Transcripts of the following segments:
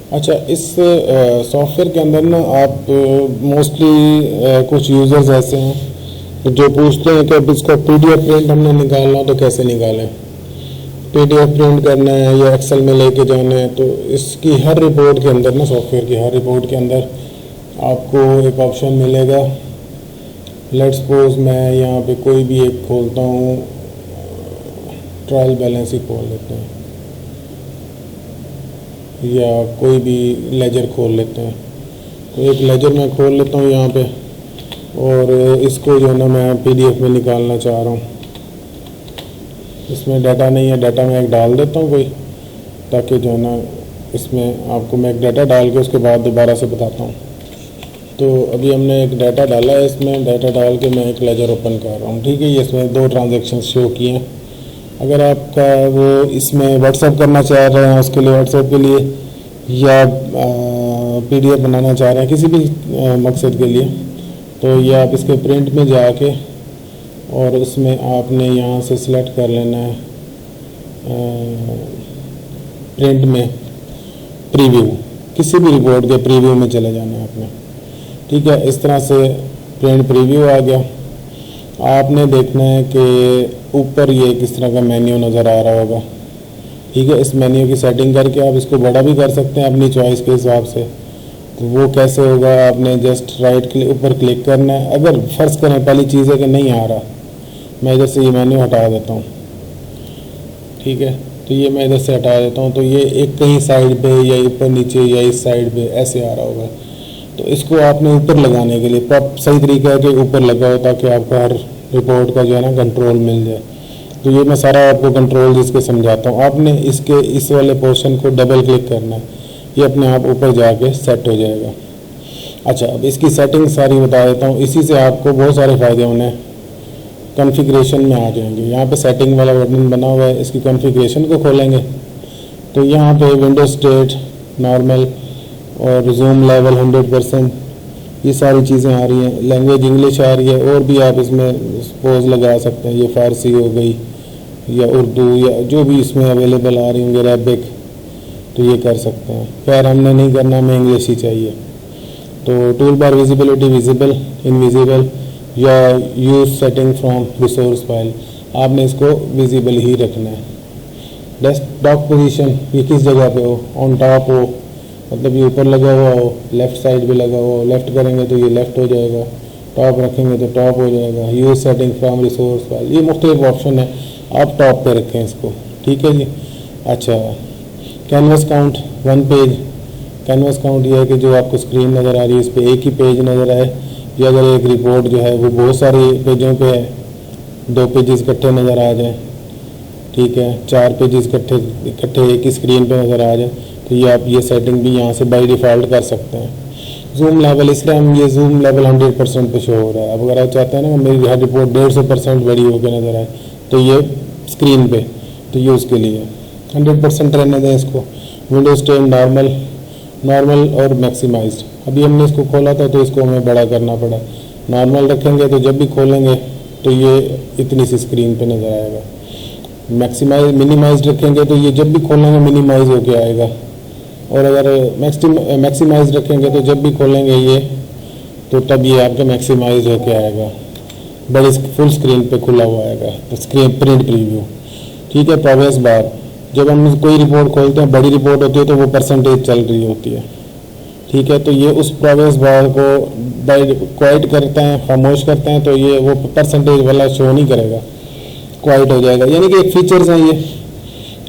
अच्छा, इस सॉफ्टवेयर के अंदर ना आप मोस्टली कुछ यूज़र्स ऐसे हैं जो पूछते हैं कि अब इसको पीडीएफ प्रिंट हमने निकालना तो कैसे निकालें, पीडीएफ प्रिंट करना है या एक्सेल में लेके जाना है। तो इसकी हर रिपोर्ट के अंदर ना, सॉफ्टवेयर की हर रिपोर्ट के अंदर आपको एक ऑप्शन मिलेगा। लेट्स सपोज मैं यहाँ पे कोई भी एक खोलता हूँ, ट्रायल बैलेंस ही खोल लेते हैं या कोई भी लेजर खोल लेते हैं। तो एक लेजर मैं खोल लेता हूँ यहाँ पे, और इसको जो है ना मैं पीडीएफ में निकालना चाह रहा हूँ। इसमें डाटा नहीं है, डाटा मैं एक डाल देता हूँ कोई, ताकि जो है ना इसमें आपको मैं एक डाटा डाल के उसके बाद दोबारा से बताता हूँ। तो अभी हमने एक डाटा डाला है, इसमें डाटा डाल के मैं एक लेजर ओपन कर रहा हूँ। ठीक है, ये इसमें 2 ट्रांजेक्शन शो किए हैं। अगर आपका वो इसमें व्हाट्सएप करना चाह रहे हैं, उसके लिए व्हाट्सएप के लिए, या पीडीएफ बनाना चाह रहे हैं किसी भी मकसद के लिए, तो ये आप इसके प्रिंट में जाके और उसमें आपने यहाँ से सिलेक्ट कर लेना है प्रिंट में प्रीव्यू, किसी भी रिपोर्ट के प्रीव्यू में चले जाना है आपने। ठीक है, इस तरह से प्रिंट प्रीव्यू आ गया। आपने देखना है कि ऊपर ये किस तरह का मेन्यू नज़र आ रहा होगा। ठीक है, इस मेन्यू की सेटिंग करके आप इसको बड़ा भी कर सकते हैं अपनी चॉइस के हिसाब से। तो वो कैसे होगा, आपने जस्ट राइट क्लिक ऊपर क्लिक करना है। अगर फ़र्ज़ करें पहली चीज़ है कि नहीं आ रहा, मैं इधर से ये मेन्यू हटा देता हूँ। ठीक है, तो ये मैं इधर से हटा देता हूँ, तो ये एक कहीं साइड पे या ऊपर नीचे या इस साइड पे ऐसे आ रहा होगा। तो इसको आपने ऊपर लगाने के लिए सही तरीका है कि ऊपर लगाओ, ताकि आपको हर रिपोर्ट का जो है ना कंट्रोल मिल जाए। तो ये मैं सारा आपको कंट्रोल जिसके समझाता हूँ। आपने इसके इस वाले पोर्शन को डबल क्लिक करना है, ये अपने आप ऊपर जाके सेट हो जाएगा। अच्छा, अब इसकी सेटिंग सारी बता देता हूँ, इसी से आपको बहुत सारे फ़ायदे होने हैं। कॉन्फ़िगरेशन में आ जाएंगे, यहाँ पे सेटिंग वाला बटन बना हुआ है, इसकी कॉन्फ़िगरेशन को खोलेंगे तो यहाँ पे विंडो स्टेट, नॉर्मल और जूम लेवल 100%, ये सारी चीज़ें आ रही हैं। लैंग्वेज इंग्लिश आ रही है, और भी आप इसमें सपोज लगा सकते हैं, ये फ़ारसी हो गई या उर्दू या जो भी इसमें अवेलेबल आ रही होंगे, अरबिक, तो ये कर सकते हैं। खैर हमने नहीं करना, हमें इंग्लिश ही चाहिए। तो tool bar visibility, visible, invisible या use setting from resource file, आपने इसको विजिबल ही रखना है। डेस्कटॉप पोजीशन, ये किस जगह पे हो, ऑन टॉप हो, मतलब ये ऊपर लगा हुआ हो, लेफ़्ट साइड पे लगा हुआ हो, लेफ़्ट करेंगे तो ये लेफ़्ट हो जाएगा, टॉप रखेंगे तो टॉप हो जाएगा। Use setting from resource file, ये मुख्तलिफ ऑप्शन है, आप टॉप पे रखें इसको। ठीक है जी। अच्छा, canvas count 1 page, canvas count ये है कि जो आपको स्क्रीन नज़र आ रही है इस पर एक ही पेज नज़र आए, या अगर एक रिपोर्ट जो है वो बहुत सारे पेजों पे है, 2 पेजेस इकट्ठे नज़र आ जाए, ठीक है, 4 पेजेस इकट्ठे एक ही स्क्रीन पे नज़र आ जाए, तो ये आप ये सेटिंग भी यहाँ से बाय डिफ़ॉल्ट कर सकते हैं। जूम लेवल, इसलिए हम ये जूम लेवल 100% पे शो हो रहा है। अब अगर आप चाहते हैं ना मेरी हर रिपोर्ट 150% बड़ी होकर नज़र आए, तो ये स्क्रीन पे, तो ये उसके लिए 100% रहने दें इसको। विंडो स्टेन, नॉर्मल और मैक्सिमाइज्ड। अभी हमने इसको खोला था तो इसको हमें बड़ा करना पड़ा। नॉर्मल रखेंगे तो जब भी खोलेंगे तो ये इतनी सी स्क्रीन पे नज़र आएगा। मिनिमाइज्ड रखेंगे तो ये जब भी खोलेंगे मिनिमाइज होके आएगा, और अगर मैक्सिमाइज रखेंगे तो जब भी खोलेंगे ये, तो तब ये आपका मैक्सिमाइज होके आएगा, बड़ी फुल स्क्रीन पे खुला हुआ आएगा। तो स्क्रीन प्रिंट प्रीव्यू, ठीक है। प्रोग्रेस बार, जब हम कोई रिपोर्ट खोलते हैं, बड़ी रिपोर्ट होती है तो वो परसेंटेज चल रही होती है, ठीक है। तो ये उस प्रोग्रेस बार को क्वाइट करते हैं, खामोश करते हैं, तो ये वो परसेंटेज वाला शो नहीं करेगा, क्वाइट हो जाएगा। यानी कि एक फीचर्स हैं ये,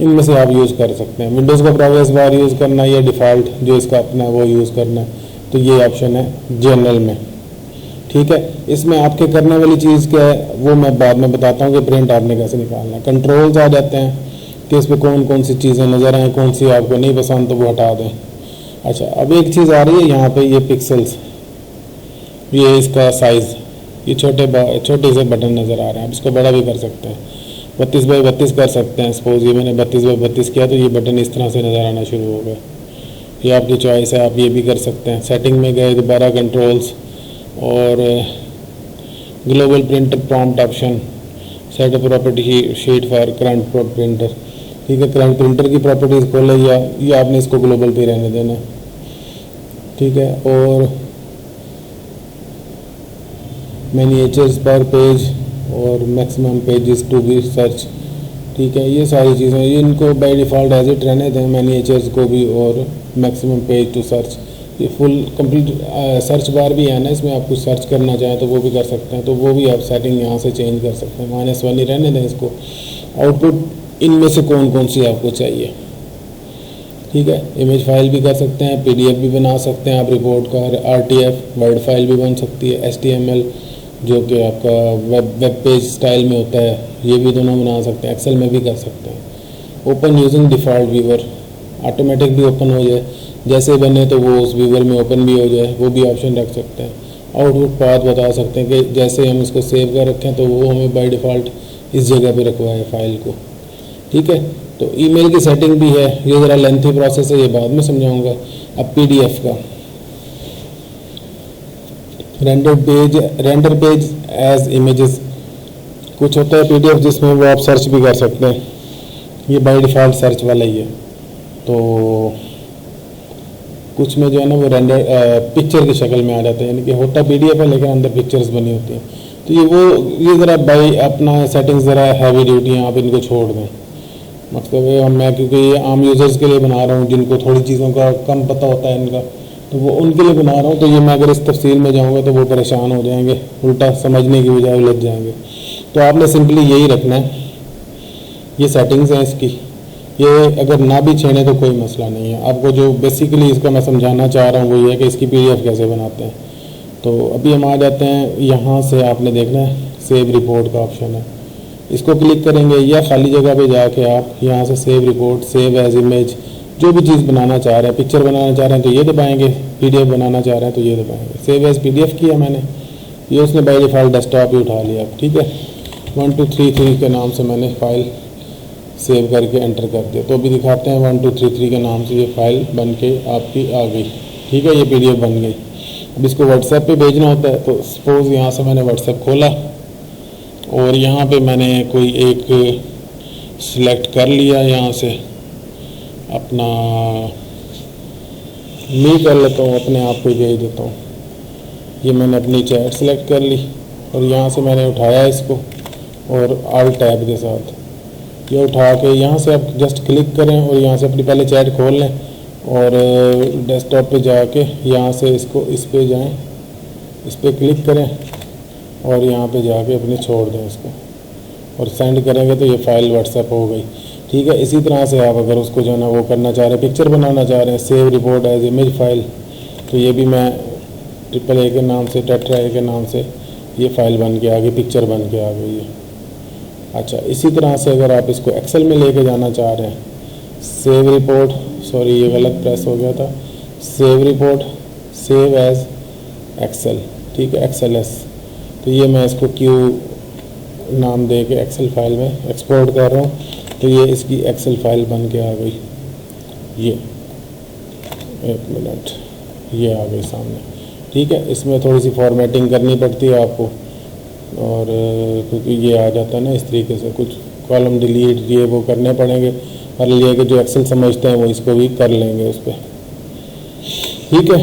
इनमें से आप यूज़ कर सकते हैं। विंडोज़ का प्रोग्रेस बार यूज़ करना या डिफ़ॉल्ट जो इसका अपना वो यूज़ करना, तो ये ऑप्शन है जनरल में, ठीक है। इसमें आपके करने वाली चीज़ क्या है वो मैं बाद में बताता हूँ कि प्रिंट आपने कैसे निकालना है। कंट्रोल्स आ जाते हैं कि इस पर कौन कौन सी चीज़ें नज़र आएँ, कौन सी आपको नहीं पसंद तो वो हटा दें। अच्छा, अब एक चीज़ आ रही है यहाँ पे, ये पिक्सल्स, ये इसका साइज़, ये छोटे से बटन नज़र आ रहे हैं। आप इसको बड़ा भी कर सकते हैं, 32x32 कर सकते हैं। सपोज ये मैंने 32x32 किया तो ये बटन इस तरह से नज़र आना शुरू हो गया। ये आपकी चॉइस है, आप ये भी कर सकते हैं। सेटिंग में गए, दोबारा कंट्रोल्स और global printer prompt option, set property sheet for current printer, ठीक है, करंट प्रिंटर की प्रॉपर्टीज़ खोले या ये आपने इसको ग्लोबल पे रहने देना है, ठीक है। और मिनिएचर्स पर पेज और maximum pages to be search, ठीक है, ये सारी चीज़ें ये इनको बाय डिफ़ॉल्ट एज इट रहने दें, मिनिएचर्स को भी और मैक्सिमम पेज टू सर्च। ये फुल कंप्लीट सर्च बार भी है ना, इसमें आप कुछ सर्च करना चाहें तो वो भी कर सकते हैं, तो वो भी आप सेटिंग यहाँ से चेंज कर सकते हैं। -1 ही रहने दें इसको। आउटपुट इनमें से कौन कौन सी आपको चाहिए, ठीक है। इमेज फाइल भी कर सकते हैं, PDF भी बना सकते हैं आप रिपोर्ट का, RTF वर्ड फाइल भी बन सकती है, HTML जो कि आपका वेब पेज स्टाइल में होता है, ये भी दोनों बना सकते हैं, एक्सेल में भी कर सकते हैं। Open using default viewer, automatic भी ओपन हो जाए, जैसे बने तो वो उस व्यूअर में ओपन भी हो जाए, वो भी ऑप्शन रख सकते हैं। आउटपुट पाथ बता सकते हैं कि जैसे हम इसको सेव कर रखें तो वो हमें बाय डिफ़ॉल्ट इस जगह पे रखवाए फाइल को, ठीक है। तो ईमेल की सेटिंग भी है, ये ज़रा लेंथी प्रोसेस है, ये बाद में समझाऊंगा। अब PDF का रेंडर पेज एज इमेजेस, कुछ होता है PDF जिसमें वो आप सर्च भी कर सकते हैं, ये बाय डिफ़ॉल्ट सर्च वाला ही है। तो कुछ में जो है ना वो रेंडर पिक्चर की शक्ल में आ जाता है, यानी कि होता PDF है लेकिन अंदर पिक्चर्स बनी होती हैं। तो ये ज़रा बाई अपना सेटिंग्स ज़रा हैवी ड्यूटी हैं, आप इनको छोड़ दें। मतलब मैं क्योंकि ये आम यूज़र्स के लिए बना रहा हूँ जिनको थोड़ी चीज़ों का कम पता होता है इनका, तो वो उनके लिए बना रहा हूँ। तो ये मैं अगर इस तफसील में जाऊँगा तो वो परेशान हो जाएंगे, उल्टा समझने की बजाय उलझ जाएंगे। तो आपने सिंपली यही रखना है, ये सेटिंग्स हैं इसकी, ये अगर ना भी छेड़े तो कोई मसला नहीं है। आपको जो बेसिकली इसका मैं समझाना चाह रहा हूँ वो ये है कि इसकी PDF कैसे बनाते हैं। तो अभी हम आ जाते हैं, यहाँ से आपने देखना है सेव रिपोर्ट का ऑप्शन है, इसको क्लिक करेंगे या खाली जगह पे जाके आप यहाँ से save report, save as image, जो भी चीज़ बनाना चाह रहे हैं, पिक्चर बनाना चाह रहे हैं तो ये दबाएंगे, PDF बनाना चाह रहे हैं तो ये दबाएंगे। सेव एज PDF किया मैंने, ये उसने बाय डिफ़ॉल्ट डेस्कटॉप ही उठा लिया, ठीक है। 1233 के नाम से मैंने फ़ाइल सेव करके एंटर कर दिया, तो अभी दिखाते हैं 1233 के नाम से ये फ़ाइल बन के आपकी आ गई, ठीक है, ये PDF बन गई। अब इसको WhatsApp पे भेजना होता है, तो सपोज़ यहाँ से मैंने WhatsApp खोला और यहाँ पे मैंने कोई एक सिलेक्ट कर लिया, यहाँ से अपना मैं कर लेता हूँ, अपने आप को भेज देता हूँ। ये मैंने अपनी चैट सेलेक्ट कर ली और यहाँ से मैंने उठाया इसको और Alt टैब के साथ ये उठा के यहाँ से आप जस्ट क्लिक करें और यहाँ से अपनी पहले चैट खोल लें और डेस्कटॉप पे जाके यहाँ से इसको इस पे जाएं, इस पे क्लिक करें और यहाँ पे जाके अपने छोड़ दें इसको और सेंड करेंगे तो ये फ़ाइल WhatsApp हो गई, ठीक है। इसी तरह से आप अगर उसको जो है ना वो करना चाह रहे हैं, पिक्चर बनाना चाह रहे हैं, save report as image file, तो ये भी मैं AAA के नाम से, टेट्रा के नाम से ये फ़ाइल बन के आ गई, पिक्चर बन के आ गई है। अच्छा, इसी तरह से अगर आप इसको एक्सेल में लेके जाना चाह रहे हैं, सेव रिपोर्ट, सॉरी ये गलत प्रेस हो गया था, save report, save as excel, ठीक है, XLS। तो ये मैं इसको Q नाम दे के एक्सेल फाइल में एक्सपोर्ट कर रहा हूँ, तो ये इसकी एक्सेल फाइल बन के आ गई। ये एक मिनट, ये आ गई सामने, ठीक है। इसमें थोड़ी सी फॉर्मेटिंग करनी पड़ती है आपको, और क्योंकि ये आ जाता है ना इस तरीके से, कुछ कॉलम डिलीट ये वो करने पड़ेंगे, और ये कि जो एक्सेल समझते हैं वो इसको भी कर लेंगे उस पर, ठीक है।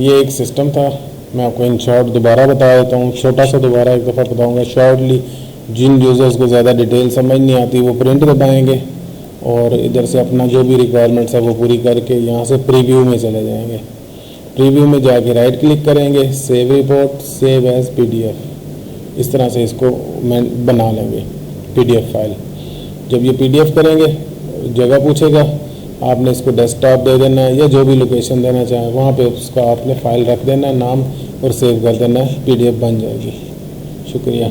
ये एक सिस्टम था, मैं आपको इन शॉर्ट दोबारा बता देता हूँ, छोटा सा दोबारा एक दफ़ा बताऊँगा शॉर्टली। जिन यूज़र्स को ज़्यादा डिटेल समझ नहीं आती वो प्रिंट दबाएँगे और इधर से अपना जो भी रिक्वायरमेंट्स है वो पूरी करके यहाँ से प्रीव्यू में चले जाएंगे। प्रीव्यू में जाके राइट क्लिक करेंगे, save report, save as PDF, इस तरह से इसको मैं बना लेंगे PDF फाइल। जब ये PDF करेंगे, जगह पूछेगा, आपने इसको डेस्कटॉप दे देना है या जो भी लोकेशन देना चाहें वहाँ पे उसका आपने फ़ाइल रख देना है नाम और सेव कर देना है, PDF बन जाएगी। शुक्रिया।